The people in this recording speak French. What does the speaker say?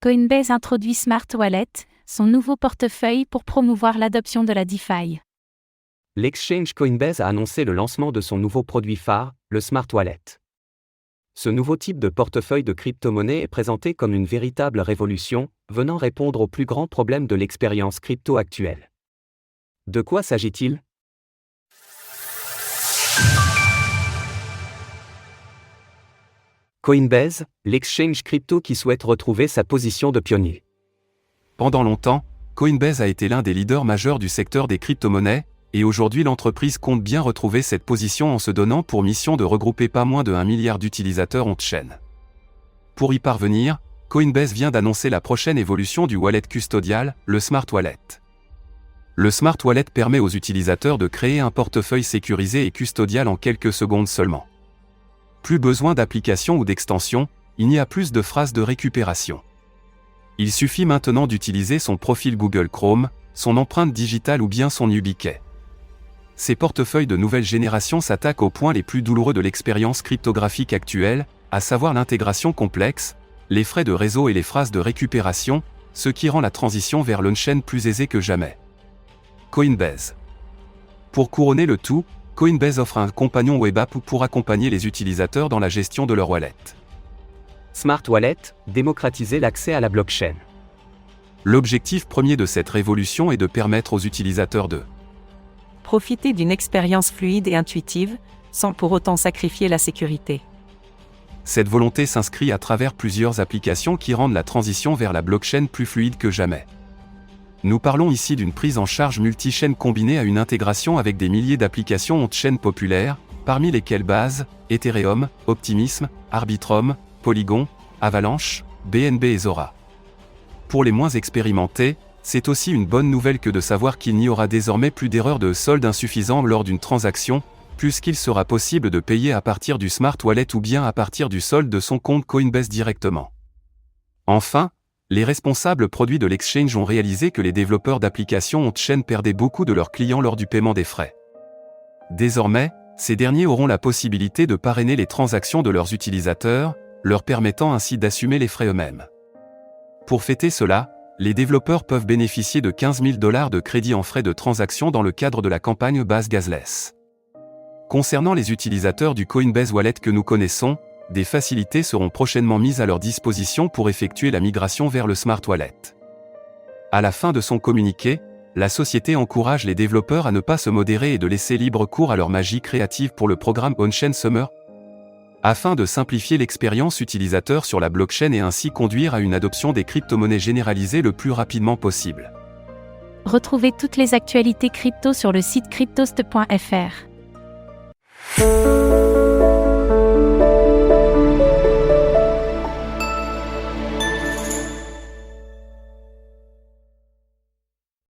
Coinbase introduit Smart Wallet, son nouveau portefeuille pour promouvoir l'adoption de la DeFi. L'exchange Coinbase a annoncé le lancement de son nouveau produit phare, le Smart Wallet. Ce nouveau type de portefeuille de crypto-monnaie est présenté comme une véritable révolution, venant répondre aux plus grands problèmes de l'expérience crypto actuelle. De quoi s'agit-il ? Coinbase, l'exchange crypto qui souhaite retrouver sa position de pionnier. Pendant longtemps, Coinbase a été l'un des leaders majeurs du secteur des crypto-monnaies, et aujourd'hui l'entreprise compte bien retrouver cette position en se donnant pour mission de regrouper pas moins de 1 milliard d'utilisateurs on-chain. Pour y parvenir, Coinbase vient d'annoncer la prochaine évolution du wallet custodial, le Smart Wallet. Le Smart Wallet permet aux utilisateurs de créer un portefeuille sécurisé et custodial en quelques secondes seulement. Plus besoin d'applications ou d'extensions, il n'y a plus de phrases de récupération. Il suffit maintenant d'utiliser son profil Google Chrome, son empreinte digitale ou bien son YubiKey. Ces portefeuilles de nouvelle génération s'attaquent aux points les plus douloureux de l'expérience cryptographique actuelle, à savoir l'intégration complexe, les frais de réseau et les phrases de récupération, ce qui rend la transition vers l'on-chain plus aisée que jamais. Coinbase. Pour couronner le tout, Coinbase offre un compagnon web app pour accompagner les utilisateurs dans la gestion de leur wallet. Smart Wallet, démocratiser l'accès à la blockchain. L'objectif premier de cette révolution est de permettre aux utilisateurs de profiter d'une expérience fluide et intuitive, sans pour autant sacrifier la sécurité. Cette volonté s'inscrit à travers plusieurs applications qui rendent la transition vers la blockchain plus fluide que jamais. Nous parlons ici d'une prise en charge multi-chaîne combinée à une intégration avec des milliers d'applications on-chain populaires, parmi lesquelles Base, Ethereum, Optimism, Arbitrum, Polygon, Avalanche, BNB et Zora. Pour les moins expérimentés, c'est aussi une bonne nouvelle que de savoir qu'il n'y aura désormais plus d'erreurs de solde insuffisant lors d'une transaction, puisqu'il sera possible de payer à partir du Smart Wallet ou bien à partir du solde de son compte Coinbase directement. Enfin, les responsables produits de l'exchange ont réalisé que les développeurs d'applications on-chain perdaient beaucoup de leurs clients lors du paiement des frais. Désormais, ces derniers auront la possibilité de parrainer les transactions de leurs utilisateurs, leur permettant ainsi d'assumer les frais eux-mêmes. Pour fêter cela, les développeurs peuvent bénéficier de 15 000 $ de crédit en frais de transaction dans le cadre de la campagne Base Gasless. Concernant les utilisateurs du Coinbase Wallet que nous connaissons, des facilités seront prochainement mises à leur disposition pour effectuer la migration vers le Smart Wallet. À la fin de son communiqué, la société encourage les développeurs à ne pas se modérer et de laisser libre cours à leur magie créative pour le programme On-Chain Summer, afin de simplifier l'expérience utilisateur sur la blockchain et ainsi conduire à une adoption des crypto-monnaies généralisées le plus rapidement possible. Retrouvez toutes les actualités crypto sur le site cryptost.fr.